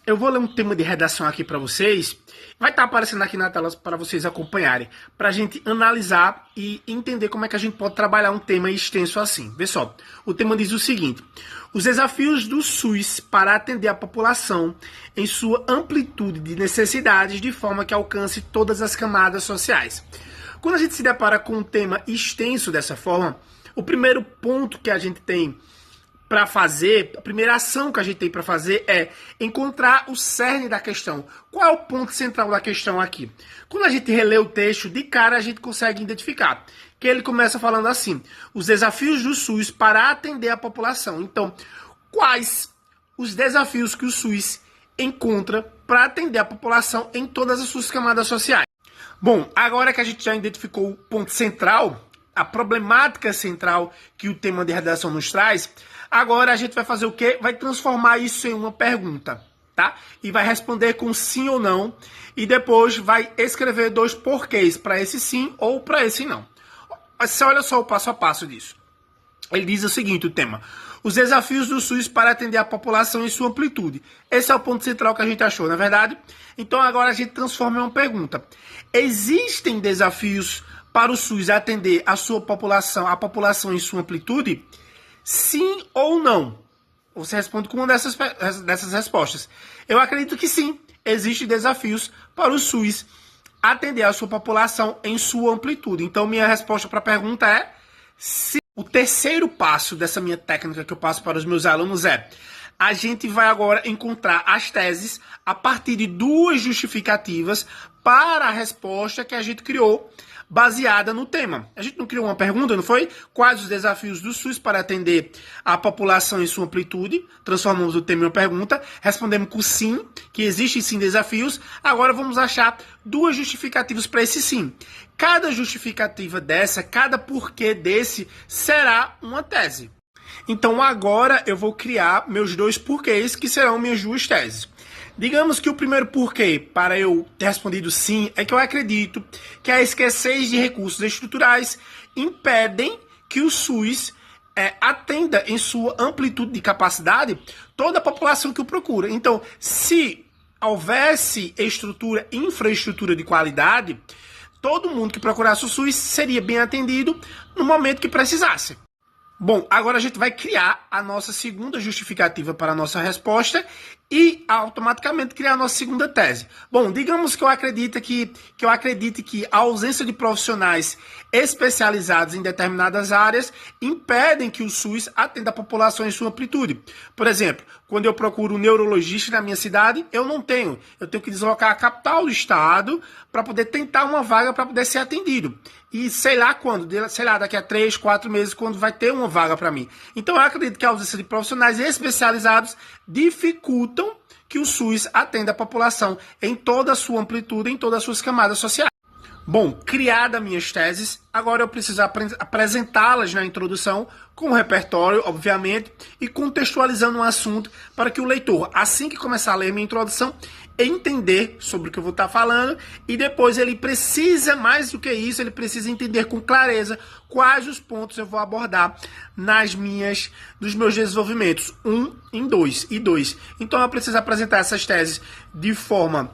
eu vou ler um tema de redação aqui para vocês. Vai estar aparecendo aqui na tela para vocês acompanharem, para a gente analisar e entender como é que a gente pode trabalhar um tema extenso assim. Vê só, o tema diz o seguinte: os desafios do SUS para atender a população em sua amplitude de necessidades de forma que alcance todas as camadas sociais. Quando a gente se depara com um tema extenso dessa forma, o primeiro ponto que a gente tem para fazer, a primeira ação que a gente tem para fazer é encontrar o cerne da questão. Qual é o ponto central da questão aqui? Quando a gente relê o texto, de cara a gente consegue identificar que ele começa falando assim: os desafios do SUS para atender a população. Então, quais os desafios que o SUS encontra para atender a população em todas as suas camadas sociais? Bom, agora que a gente já identificou o ponto central, a problemática central que o tema de redação nos traz, agora a gente vai fazer o quê? Vai transformar isso em uma pergunta, tá? E vai responder com sim ou não, e depois vai escrever dois porquês para esse sim ou para esse não. Você olha só o passo a passo disso. Ele diz o seguinte, o tema: os desafios do SUS para atender a população em sua amplitude. Esse é o ponto central que a gente achou, não é verdade? Então agora a gente transforma em uma pergunta. Existem desafios para o SUS atender a população em sua amplitude? Sim ou não? Você responde com uma dessas respostas. Eu acredito que sim, existem desafios para o SUS atender a sua população em sua amplitude. Então, minha resposta para a pergunta é sim. O terceiro passo dessa minha técnica que eu passo para os meus alunos é: a gente vai agora encontrar as teses a partir de duas justificativas para a resposta que a gente criou baseada no tema. A gente não criou uma pergunta, não foi? Quais os desafios do SUS para atender a população em sua amplitude? Transformamos o tema em uma pergunta, respondemos com sim, que existem sim desafios. Agora vamos achar duas justificativas para esse sim. Cada justificativa dessa, cada porquê desse, será uma tese. Então agora eu vou criar meus dois porquês, que serão minhas duas teses. Digamos que o primeiro porquê para eu ter respondido sim é que eu acredito que a escassez de recursos estruturais impedem que o SUS atenda em sua amplitude de capacidade toda a população que o procura. Então, se houvesse infraestrutura de qualidade, todo mundo que procurasse o SUS seria bem atendido no momento que precisasse. Bom, agora a gente vai criar a nossa segunda justificativa para a nossa resposta e automaticamente criar a nossa segunda tese. Bom, digamos que eu acredite que a ausência de profissionais especializados em determinadas áreas impedem que o SUS atenda a população em sua amplitude. Por exemplo, quando eu procuro um neurologista na minha cidade, eu tenho que deslocar a capital do estado para poder tentar uma vaga para poder ser atendido. E sei lá quando, daqui a 3, 4 meses, quando vai ter uma vaga para mim. Então eu acredito que a ausência de profissionais especializados dificultam que o SUS atenda a população em toda a sua amplitude, em todas as suas camadas sociais. Bom, criadas minhas teses, agora eu preciso apresentá-las na introdução com o repertório, obviamente, e contextualizando o assunto para que o leitor, assim que começar a ler minha introdução, entender sobre o que eu vou estar falando, e depois ele precisa, mais do que isso, ele precisa entender com clareza quais os pontos eu vou abordar dos meus desenvolvimentos, 1 e 2. Então eu preciso apresentar essas teses de forma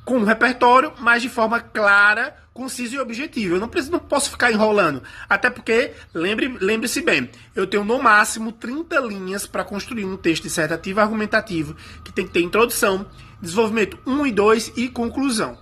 com um repertório, mas de forma clara, concisa e objetiva. Eu não posso ficar enrolando, até porque, lembre-se bem, eu tenho no máximo 30 linhas para construir um texto dissertativo argumentativo, que tem que ter introdução, desenvolvimento 1 e 2 e conclusão.